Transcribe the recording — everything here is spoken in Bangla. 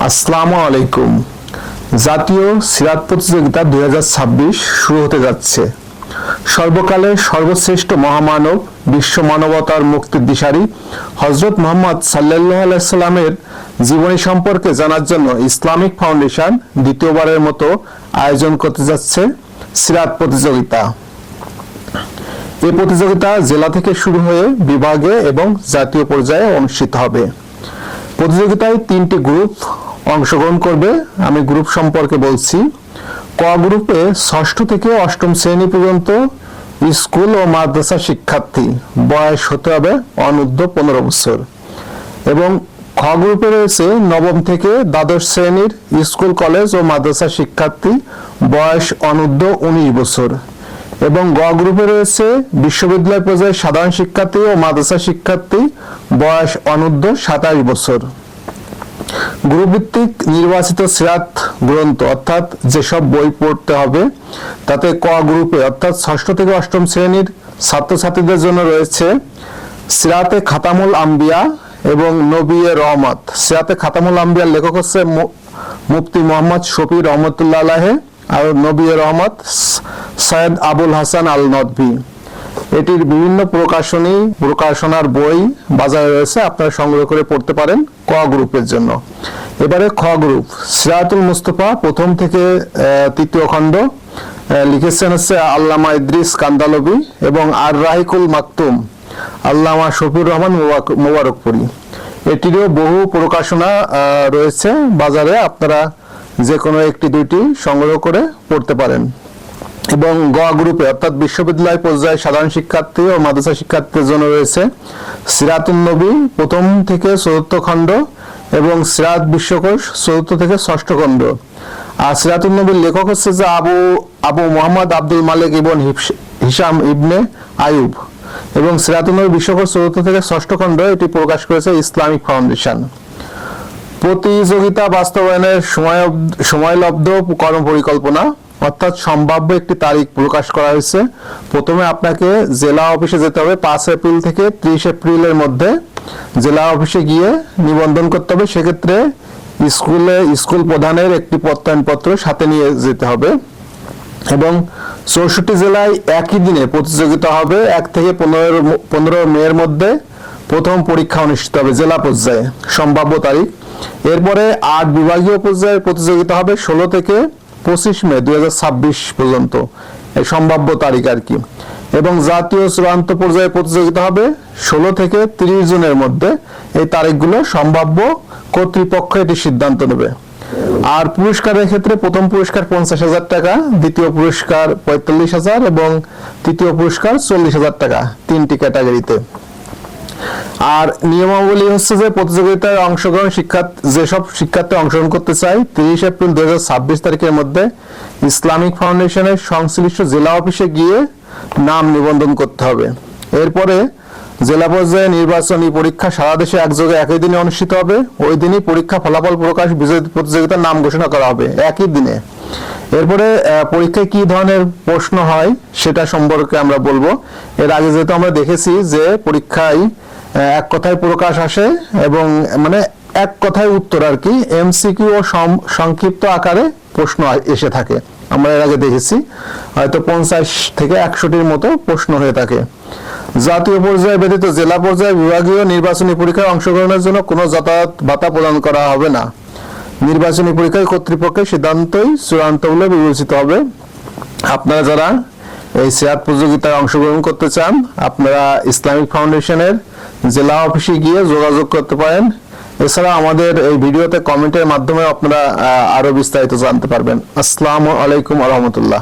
আসসালামু আলাইকুম। জাতীয় সিরাত প্রতিযোগিতা 2026 শুরু হতে যাচ্ছে। সর্বকালের সর্বশ্রেষ্ঠ মহামানব, বিশ্ব মানবতার মুক্তির দিশারি হযরত মুহাম্মদ সাল্লাল্লাহু আলাইহি সাল্লামের জীবনী সম্পর্কে জানার জন্য ইসলামিক ফাউন্ডেশন দ্বিতীয়বারের মতো আয়োজন করতে যাচ্ছে সিরাত প্রতিযোগিতা। এই প্রতিযোগিতা জেলা থেকে শুরু হয়ে বিভাগে এবং জাতীয় পর্যায়ে অনুষ্ঠিত হবে। প্রতিযোগিতায় 3টি গ্রুপ অংশগ্রহণ করবে। আমি গ্রুপ সম্পর্কে বলছি। ক গ্রুপে 6ষ্ঠ থেকে 8ম শ্রেণী পর্যন্ত স্কুল ও মাদ্রাসা শিক্ষার্থী, বয়স হতে হবে অনূর্ধ্ব 15 বছর। এবং খ গ্রুপে রয়েছে 9ম থেকে দ্বাদশ শ্রেণীর স্কুল, কলেজ ও মাদ্রাসা শিক্ষার্থী, বয়স অনূর্ধ্ব 19 বছর। এবং গ গ্রুপে রয়েছে বিশ্ববিদ্যালয় পর্যায়ে সাধারণ শিক্ষার্থী ও মাদ্রাসা শিক্ষার্থী, বয়স অনূর্ধ্ব 27 বছর। গ্রুপ ভিত্তিক নির্বাচিত সিরাত গ্রন্থ অর্থাৎ যেসব বই পড়তে হবে তাতে ক গ্রুপে অর্থাৎ 6ষ্ঠ থেকে 8ম শ্রেণীর ছাত্রছাত্রীদের জন্য রয়েছে সিরাতে খাতামুল আম্বিয়া এবং নবী-এ রহমত। সিরাতে খাতামুল আম্বিয়ার লেখক হচ্ছে মুফতি মোহাম্মদ শফি রহমতুল্লাহ আলাইহি আর নবী-এ রহমত সৈয়দ আবুল হাসান আল নদভী। এটির বিভিন্ন প্রকাশনার বই বাজারে রয়েছে, আপনারা সংগ্রহ করে পড়তে পারেন ক গ্রুপের জন্য। এবারে খ গ্রুপ, সিরাতুল মুস্তাফা 1ম থেকে 3য় খণ্ড, লিখেছেন হচ্ছে আল্লামা ইদ্রিস কান্দালবি এবং আর রাহিকুল মাকতুম আল্লামা শফিউর রহমান মোবারকপুরি। এটিরও বহু প্রকাশনা রয়েছে বাজারে, আপনারা যে কোনো একটি দুইটি সংগ্রহ করে পড়তে পারেন। এবং গ গ্রুপে অর্থাৎ বিশ্ববিদ্যালয় পর্যায়ে সাধারণ শিক্ষার্থী ও মাদ্রাসা শিক্ষার্থীদের জন্য রয়েছে সিরাতুন নবী 1ম থেকে 4র্থ খণ্ড এবং সিরাত বিশ্বকোষ 4র্থ থেকে 6ষ্ঠ খণ্ড। আর সিরাতুন নবীর লেখক হচ্ছে যে আবু মোহাম্মদ আব্দুল মালিক ইবন হিশাম ইবনে আইয়ুব এবং সিরাতুন নবী বিশ্বকোষ 4র্থ থেকে 6ষ্ঠ খণ্ড। এটি প্রকাশ করেছে ইসলামিক ফাউন্ডেশন। প্রতিযোগিতা বাস্তবায়নের সময়লব্ধ কর্মপরিকল্পনা অর্থাৎ সম্ভাব্য একটি তারিখ প্রকাশ করা হয়েছে। প্রথমে আপনাকে জেলা অফিসে যেতে হবে। 5 এপ্রিল থেকে 30 এপ্রিলের মধ্যে জেলা অফিসে গিয়ে নিবন্ধন করতে হবে। সেক্ষেত্রে স্কুল প্রধানের একটি প্রত্যয়নপত্র সাথে নিয়ে যেতে হবে। এবং 64 জেলায় একই দিনে প্রতিযোগিতা হবে। 1 থেকে 15 মের মধ্যে প্রথম পরীক্ষা অনুষ্ঠিত হবে জেলা পর্যায়ে, সম্ভাব্য তারিখ। এরপরে 8 বিভাগীয় পর্যায়ে প্রতিযোগিতা হবে 16 থেকে 25 মে 2026 পর্যন্ত, এই সম্ভাব্য তারিখ আর কি। এবং জাতীয় চূড়ান্ত পর্যায়ে প্রতিযোগিতা হবে 16 থেকে 30 জুনের মধ্যে। এই তারিখগুলো সম্ভাব্য কর্তৃপক্ষ এটি সিদ্ধান্ত নেবে। আর পুরস্কারের ক্ষেত্রে প্রথম পুরস্কার 50,000 টাকা, দ্বিতীয় পুরস্কার 45,000 এবং তৃতীয় পুরস্কার 40,000 টাকা, 3টি ক্যাটাগরিতে। আর নিয়মাবলী হচ্ছে যে প্রতিযোগিতায় যেসব শিক্ষার্থী অংশগ্রহণ করতে চায় 30 এপ্রিল 2026 তারিখের মধ্যে ইসলামিক ফাউন্ডেশনের সংশ্লিষ্ট জেলা অফিসে গিয়ে নাম নিবন্ধন করতে হবে। এরপরে জেলা পর্যায়ে নির্বাচনী পরীক্ষা সারা দেশে একযোগে একই দিনে অনুষ্ঠিত হবে। ওই দিনই পরীক্ষা ফলাফল প্রকাশ, বিজয়ী প্রতিযোগিতার নাম ঘোষণা করা হবে একই দিনে। এরপরে পরীক্ষায় কি ধরনের প্রশ্ন হয় সেটা সম্পর্কে আমরা বলবো। এর আগে যেহেতু আমরা দেখেছি যে পরীক্ষায় এক কথায় প্রকাশ আসে এবং মানে এক কথায় উত্তর আর কি, এমসিকিউ ও সংক্ষিপ্ত আকারে প্রশ্ন এসে থাকে। আমরা এর আগে দেখেছি হয়তো 50 থেকে 100টির মতো প্রশ্ন হয়ে থাকে। জাতীয় পর্যায়ে ব্যতীত জেলা পর্যায়ে বিভাগীয় নির্বাচনী পরীক্ষায় অংশগ্রহণের জন্য কোনো যাতায়াত ভাতা প্রদান করা হবে না। নির্বাচনী পরীক্ষায় কর্তৃপক্ষের সিদ্ধান্তই চূড়ান্ত বলে বিবেচিত হবে। আপনারা যারা এই সিরাত প্রতিযোগিতায় অংশগ্রহণ করতে চান আপনারা ইসলামিক ফাউন্ডেশনের জেলা অফিসে গিয়ে যোগাযোগ করতে পারেন। এছাড়া আমাদের এই ভিডিওতে কমেন্টের মাধ্যমে আপনারা আরো বিস্তারিত জানতে পারবেন। আসসালামু আলাইকুম ওয়া রাহমাতুল্লাহ।